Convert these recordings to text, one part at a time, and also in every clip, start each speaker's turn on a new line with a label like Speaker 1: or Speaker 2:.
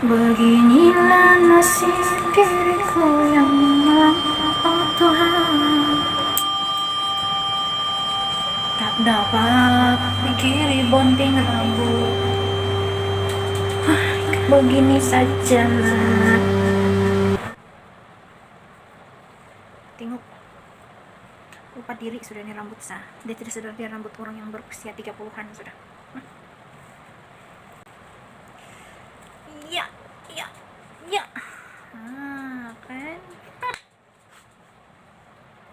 Speaker 1: Beginilah nasib diriku yang oh Tuhan, tak dapat dikiri bonting rambut. Begini sajalah. Tengok, lupa diri sudah nih rambut sah. Dia tidak sadar dia rambut orang yang berusia 30-an sudah. Iya, iya, iya. Kan.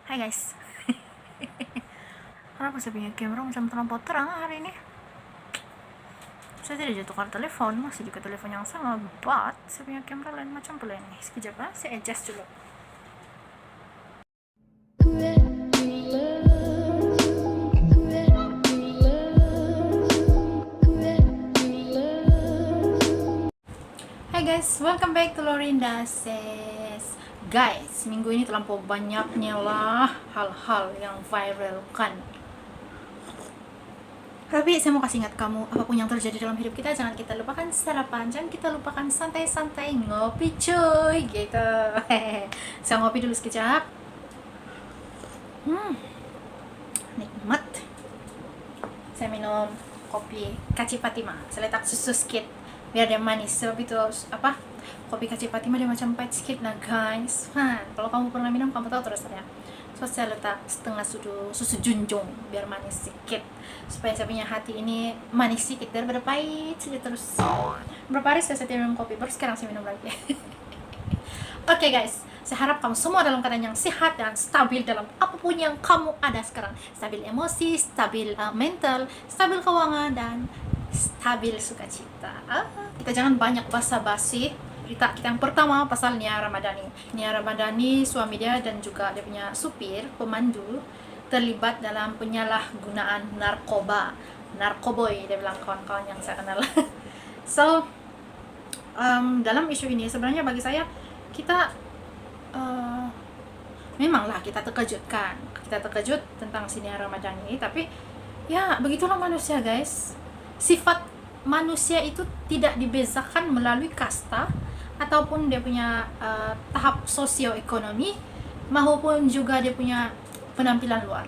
Speaker 1: Hai guys. Kenapa saya punya kamera macam terlampau terang hari ini? Saya tidak tukar telepon, masih juga telepon yang sama, but saya punya kamera lain macam pula ini. Sekejap saya adjust dulu. Hai guys, welcome back to Lorinda Says. Guys, minggu ini terlampau banyaknya lah hal-hal yang viral kan. Tapi saya mau kasih ingat kamu, apapun yang terjadi dalam hidup kita, jangan kita lupakan sarapan, jangan kita lupakan santai-santai ngopi cuy, gitu. Saya ngopi dulu sekejap. Nikmat. Saya minum kopi Kaci Fatima. Saya letak susu sedikit biar dia manis. Sebab itu apa? Kopi Kaci Fatima dia macam pahit sedikit nah guys. Kalau kamu pernah minum kamu tahu terus ya. So saya letak setengah susu junjung biar manis sedikit, supaya saya punya hati ini manis sedikit daripada pahit saja terus. Berapa hari saya tidak minum kopi, baru sekarang saya minum lagi. Oke guys, saya harap kamu semua dalam keadaan yang sehat dan stabil dalam apapun yang kamu ada sekarang. Stabil emosi, stabil mental, stabil keuangan, dan stabil sukacita. Kita jangan banyak basa-basi. Berita kita yang pertama pasal Nia Ramadhani. Nia Ramadhani, suami dia dan juga dia punya supir, pemandu, terlibat dalam penyalahgunaan narkoba. Narkoboy, dia bilang kawan-kawan yang saya kenal. So, dalam isu ini sebenarnya bagi saya, kita memanglah kita terkejutkan. Kita terkejut tentang si Nia Ramadhani, tapi ya begitulah manusia guys. Sifat manusia itu tidak dibezakan melalui kasta ataupun dia punya tahap sosioekonomi maupun juga dia punya penampilan luar.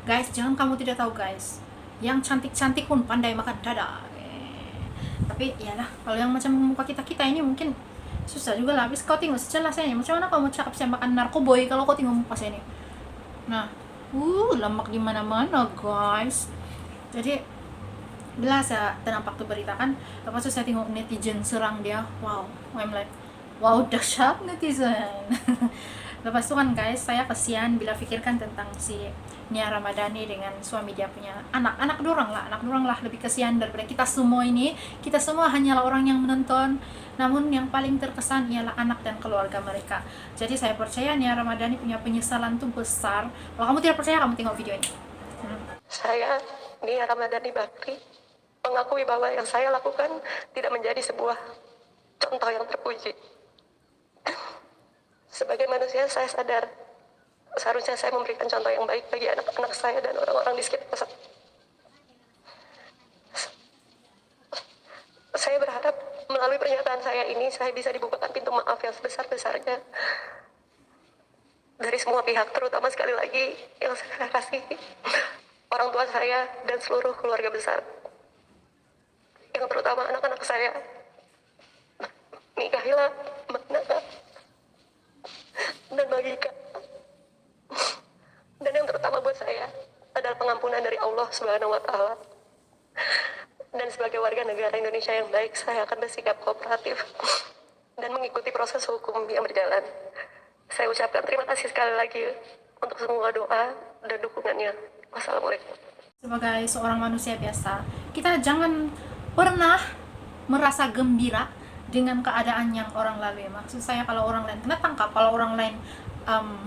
Speaker 1: Guys, jangan kamu tidak tahu guys, yang cantik-cantik pun pandai makan dada. Tapi iyalah, kalau yang macam muka kita ini mungkin susah juga lah. Habis kau tengok secara saya, macam mana kamu cakap saya makan narkoboy kalau kau tengok muka saya ini. Nah, lemak di mana-mana guys. Jadi bila saya ternampak tuh berita kan, lepas itu saya tengok netizen serang dia. Wow, I'm like, wow dahsyat netizen. Lepas itu kan guys, saya kasihan bila pikirkan tentang si Nia Ramadhani dengan suami dia punya anak dorang lah lebih kasihan daripada kita semua ini. Kita semua hanyalah orang yang menonton, namun yang paling terkesan ialah anak dan keluarga mereka. Jadi saya percaya Nia Ramadhani punya penyesalan tuh besar. Kalau kamu tidak percaya, kamu tengok video ini.
Speaker 2: Saya Nia Ramadhani Bakri mengakui bahwa yang saya lakukan tidak menjadi sebuah contoh yang terpuji. Sebagai manusia, saya sadar seharusnya saya memberikan contoh yang baik bagi anak-anak saya dan orang-orang di sekitar saya. Saya berharap melalui pernyataan saya ini, saya bisa dibukakan pintu maaf yang sebesar-besarnya dari semua pihak, terutama sekali lagi yang saya kasih orang tua saya dan seluruh keluarga besar. Yang terutama anak-anak saya, Mikaela, Magna, dan Magika. Dan yang terutama buat saya adalah pengampunan dari Allah Subhanahu wa Ta'ala. Dan sebagai warga negara Indonesia yang baik, saya akan bersikap kooperatif dan mengikuti proses hukum yang berjalan. Saya ucapkan terima kasih sekali lagi untuk semua doa dan dukungannya. Wassalamualaikum.
Speaker 1: Sebagai seorang manusia biasa, kita jangan pernah merasa gembira dengan keadaan yang orang lalui. Maksud saya, kalau orang lain kena tangkap, kalau orang lain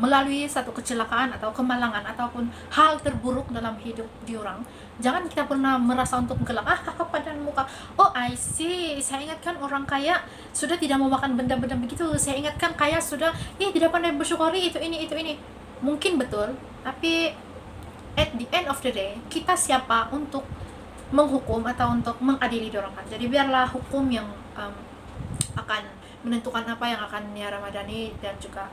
Speaker 1: melalui satu kecelakaan atau kemalangan ataupun hal terburuk dalam hidup diorang, jangan kita pernah merasa untuk gelak, padan muka, oh I see, saya ingatkan orang kaya sudah tidak mau makan benda-benda begitu, saya ingatkan kaya sudah tidak pandai bersyukuri itu ini. Mungkin betul, tapi at the end of the day, kita siapa untuk menghukum atau untuk mengadili dorang kan. Jadi biarlah hukum yang akan menentukan apa yang akan Nia Ramadhani dan juga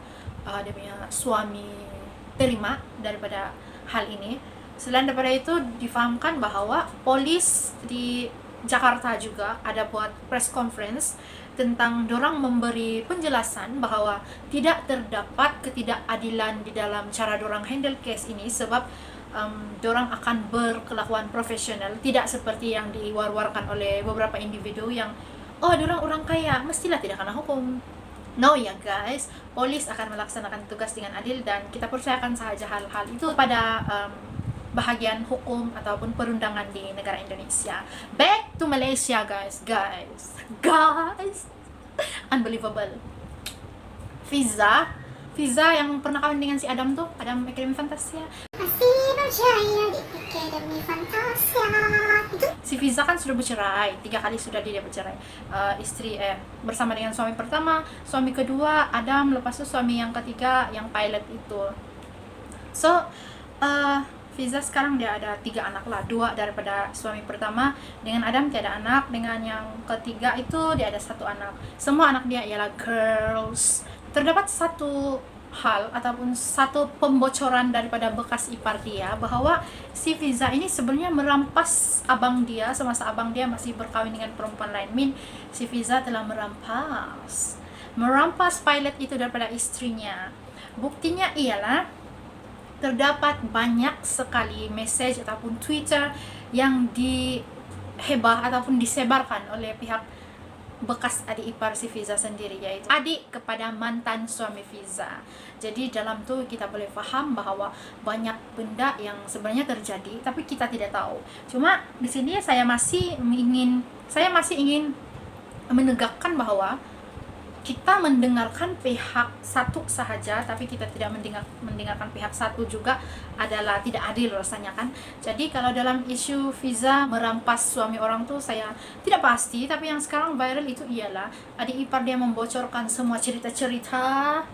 Speaker 1: dia punya suami terima daripada hal ini. Selain daripada itu, difahamkan bahwa polis di Jakarta juga ada buat press conference tentang dorang memberi penjelasan bahwa tidak terdapat ketidakadilan di dalam cara dorang handle case ini, sebab dorang akan berkelakuan profesional, tidak seperti yang diwar-warkan oleh beberapa individu yang dorang orang kaya mestilah tidak kena hukum. No ya guys, polis akan melaksanakan tugas dengan adil dan kita percayakan saja hal-hal itu pada bahagian hukum ataupun perundangan di negara Indonesia. Back to Malaysia guys, unbelievable. Fiza yang pernah kawin dengan si Adam tuh, Adam Academy Fantasia. Si Fiza kan sudah bercerai, 3 kali sudah dia bercerai. Bersama dengan suami pertama, suami kedua Adam, lepas itu suami yang ketiga yang pilot itu. So Fiza sekarang dia ada 3 anak lah, 2 daripada suami pertama. Dengan Adam tiada anak, dengan yang ketiga itu dia ada 1 anak. Semua anak dia ialah girls. Terdapat satu hal ataupun satu pembocoran daripada bekas ipar dia bahwa si Fiza ini sebenarnya merampas abang dia semasa abang dia masih berkawin dengan perempuan lain. Si Fiza telah merampas pilot itu daripada istrinya. Buktinya ialah terdapat banyak sekali message ataupun Twitter yang dihebah ataupun disebarkan oleh pihak bekas adik ipar si Fiza sendiri, yaitu adik kepada mantan suami Fiza. Jadi dalam tu kita boleh faham bahwa banyak benda yang sebenarnya terjadi tapi kita tidak tahu. Cuma di sini saya masih ingin menegakkan bahwa kita mendengarkan pihak satu sahaja, tapi kita tidak mendengarkan pihak satu juga adalah tidak adil rasanya kan. Jadi kalau dalam isu Fiza merampas suami orang tuh saya tidak pasti, tapi yang sekarang viral itu ialah adik ipar dia membocorkan semua cerita-cerita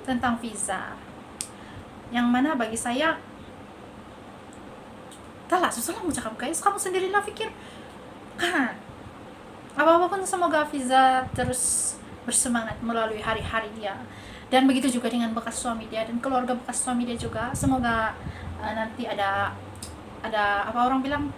Speaker 1: tentang Fiza, yang mana bagi saya entahlah, susah lah mau cakap guys, kamu sendirilah pikir kan. Apa-apa pun semoga Fiza terus bersemangat melalui hari-hari dia, dan begitu juga dengan bekas suami dia dan keluarga bekas suami dia juga. Semoga nanti ada apa orang bilang,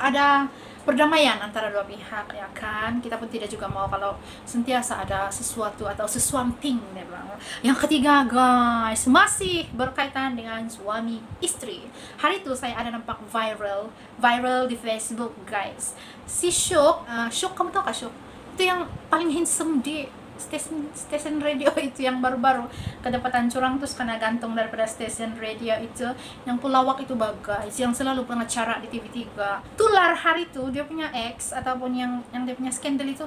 Speaker 1: ada perdamaian antara dua pihak ya kan. Kita pun tidak juga mau kalau sentiasa ada sesuatu atau sesuatu memang. Yang ketiga guys, masih berkaitan dengan suami istri. Hari itu saya ada nampak viral di Facebook guys. Si Syuk, kamu tahu kah Syuk? Itu yang paling handsome di stasiun radio itu yang baru-baru kedapatan curang terus kena gantung daripada stasiun radio itu, yang pelawak itu guys, yang selalu pengacara di TV3. Tular hari itu dia punya ex ataupun yang dia punya skandal itu,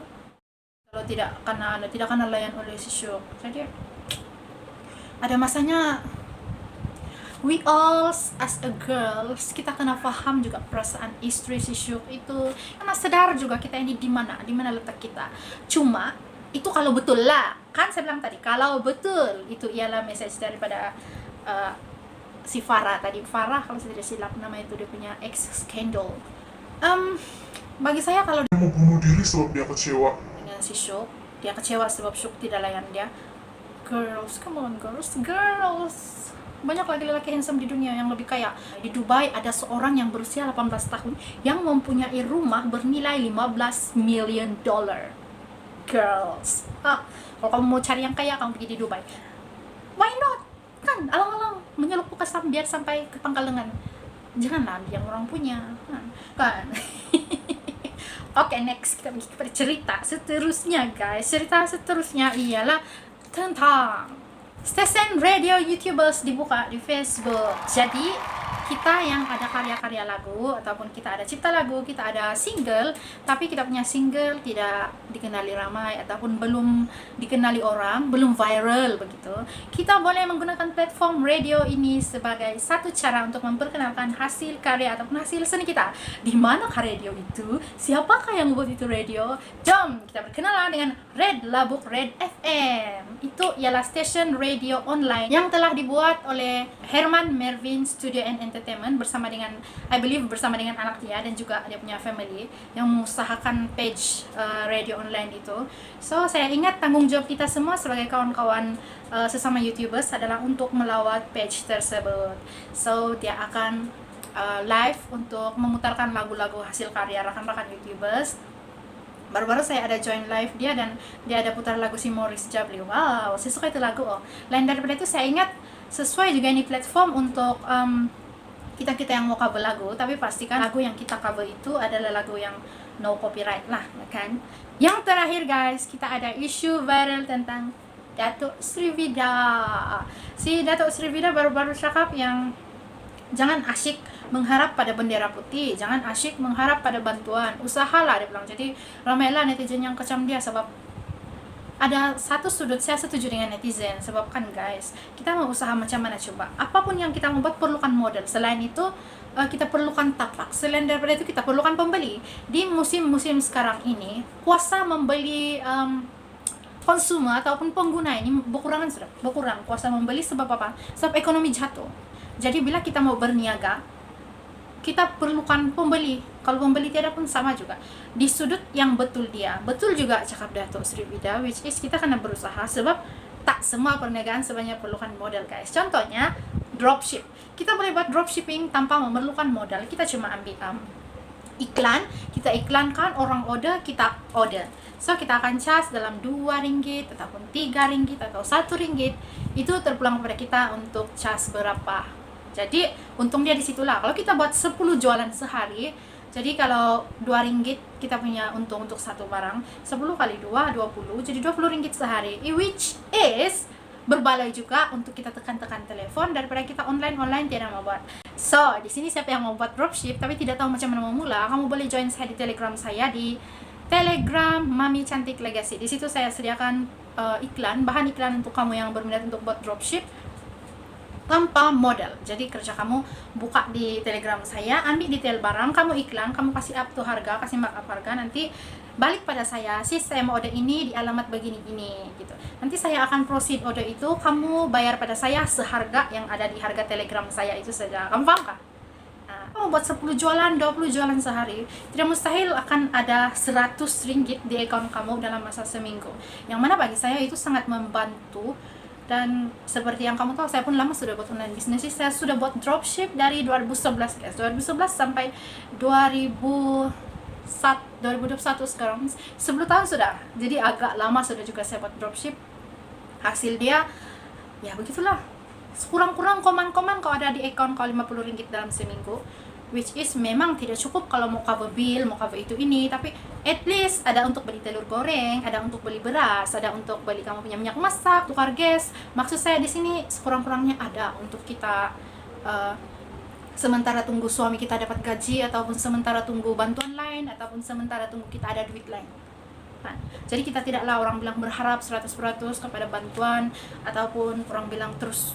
Speaker 1: kalau tidak kena layan oleh si Syuk. Jadi ada masanya we all as a girls kita kena paham juga perasaan istri si Syuk itu, karena sadar juga kita ini di mana letak kita. Cuma itu kalau betul lah, kan saya bilang tadi kalau betul itu ialah message daripada si Farah tadi. Farah kalau saya tidak silap nama itu dia punya ex scandal. Bagi saya kalau
Speaker 3: dia mau bunuh diri sebab dia kecewa
Speaker 1: dengan si Syuk, dia kecewa sebab Syuk tidak layan dia. Girls, come on girls, banyak laki-laki handsome di dunia yang lebih kaya. Di Dubai ada seorang yang berusia 18 tahun yang mempunyai rumah bernilai $15 million. Girls, kalau kamu mau cari yang kaya, kamu pergi di Dubai. Why not? Kan alang-alang menyeluk ke biar sampai ke pangkal lengan. Janganlah yang orang punya kan. Oke, next kita pergi kepada cerita seterusnya guys. Cerita seterusnya ialah tentang stasiun radio YouTubers dibuka di Facebook. Jadi kita yang ada karya-karya lagu ataupun kita ada cipta lagu, kita ada single, tapi kita punya single tidak dikenali ramai ataupun belum dikenali orang, belum viral begitu. Kita boleh menggunakan platform radio ini sebagai satu cara untuk memperkenalkan hasil karya ataupun hasil seni kita. Di mana radio itu? Siapakah yang membuat itu radio? Jom kita berkenalan dengan Red Labuk Red FM. Itu ialah stasiun radio online yang telah dibuat oleh Herman Mervin Studio and Entertainment bersama dengan, I believe bersama dengan anak dia dan juga dia punya family yang mengusahakan page radio online itu. So saya ingat tanggung jawab kita semua sebagai kawan-kawan sesama YouTubers adalah untuk melawat page tersebut. So dia akan live untuk memutarkan lagu-lagu hasil karya rekan-rekan YouTubers. Baru-baru saya ada join live dia dan dia ada putar lagu si Morris Jabli. Wow, saya suka itu lagu. Lain daripada itu saya ingat sesuai juga ini platform untuk kita yang mau cover lagu, tapi pastikan lagu yang kita cover itu adalah lagu yang no copyright lah, ya kan? Yang terakhir guys, kita ada isu viral tentang Datuk Srivida. Si Datuk Srivida baru-baru cakap yang jangan asyik mengharap pada bendera putih, jangan asyik mengharap pada bantuan, usahalah dia bilang. Jadi ramailah netizen yang kecam dia sebab ada satu sudut saya setuju dengan netizen, sebab kan guys, kita mau usaha macam mana coba, apapun yang kita mau buat perlukan modal. Selain itu kita perlukan tapak, selain daripada itu kita perlukan pembeli. Di musim-musim sekarang ini kuasa membeli konsumer ataupun pengguna ini berkurang kuasa membeli. Sebab apa? Sebab ekonomi jatuh. Jadi bila kita mau berniaga, kita perlukan pembeli. Kalau pembeli tiada pun sama juga. Di sudut yang betul juga cakap Datuk Srivida, which is kita kena berusaha sebab tak semua perniagaan sebenarnya perlukan modal guys. Contohnya dropship. Kita boleh buat dropshipping tanpa memerlukan modal. Kita cuma ambil iklan, kita iklankan, orang order, kita order. So kita akan charge dalam RM2 ataupun RM3 atau RM1. Itu terpulang kepada kita untuk charge berapa. Jadi untung dia di situlah. Kalau kita buat 10 jualan sehari, jadi kalau RM2 kita punya untung untuk satu barang, 10 kali 2 20, jadi RM20 sehari. Which is berbaloi juga untuk kita tekan-tekan telepon daripada kita online tidak mau buat. So di sini siapa yang mau buat dropship tapi tidak tahu macam mana memula, kamu boleh join saya di Telegram saya di Telegram Mami Cantik Legacy. Di situ saya sediakan bahan iklan untuk kamu yang berminat untuk buat dropship tanpa modal. Jadi kerja kamu buka di Telegram saya, ambil detail barang, kamu iklan, kamu kasih up to harga, kasih markup harga, nanti balik pada saya, saya mau order ini di alamat begini-gini gitu. Nanti saya akan proceed order itu, kamu bayar pada saya seharga yang ada di harga Telegram saya itu saja. Kamu paham kah? Nah, kamu buat 10 jualan, 20 jualan sehari, tidak mustahil akan ada RM100 di account kamu dalam masa seminggu. Yang mana bagi saya itu sangat membantu. Dan seperti yang kamu tahu, saya pun lama sudah buat online business. Saya sudah buat dropship dari 2011 guys. 2011 sampai 2021 sekarang 10 tahun sudah. Jadi agak lama sudah juga saya buat dropship. Hasil dia ya begitulah. Kurang-kurang koman-koman kalau ada di account kalau RM50 dalam seminggu. Which is memang tidak cukup kalau mau cover bill, mau cover itu ini, tapi at least ada untuk beli telur goreng, ada untuk beli beras, ada untuk beli kamu punya minyak masak, tukar gas. Maksud saya di sini sekurang-kurangnya ada untuk kita sementara tunggu suami kita dapat gaji, ataupun sementara tunggu bantuan lain, ataupun sementara tunggu kita ada duit lain. Nah, jadi kita tidaklah orang bilang berharap 100% kepada bantuan, ataupun orang bilang terus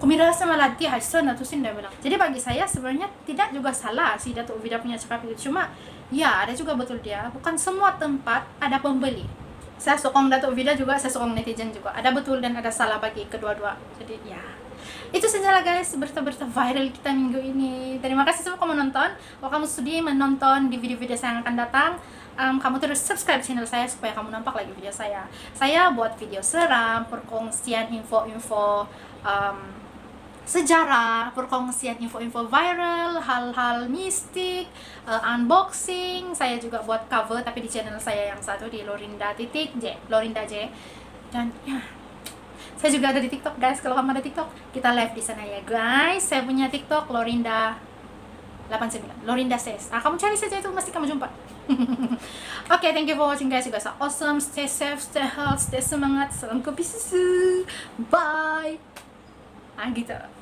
Speaker 1: kumirasa malati hasil natusin dia bilang. Jadi bagi saya sebenarnya tidak juga salah si Datuk Vida punya cakap itu. Cuma ya ada juga betul dia, bukan semua tempat ada pembeli. Saya sokong Datuk Vida juga, saya sokong netizen juga. Ada betul dan ada salah bagi kedua-dua. Jadi ya itu sajalah guys berita-berita viral kita minggu ini. Terima kasih semua kamu menonton. Kalau kamu sudi menonton di video-video saya yang akan datang, kamu terus subscribe channel saya supaya kamu nampak lagi video saya. Saya buat video seram, perkongsian info-info sejarah, perkongsian info-info viral, hal-hal mistik, unboxing. Saya juga buat cover tapi di channel saya yang satu di Lorinda J. Dan ya, saya juga ada di TikTok guys. Kalau kamu ada TikTok, kita live di sana ya guys. Saya punya TikTok Lorinda 89, Lorinda says. Kamu cari saja itu, pasti kamu jumpa. Okay, thank you for watching guys. You guys are awesome. Stay safe, stay healthy, stay semangat. Salam kopi susu. Bye. Gitu.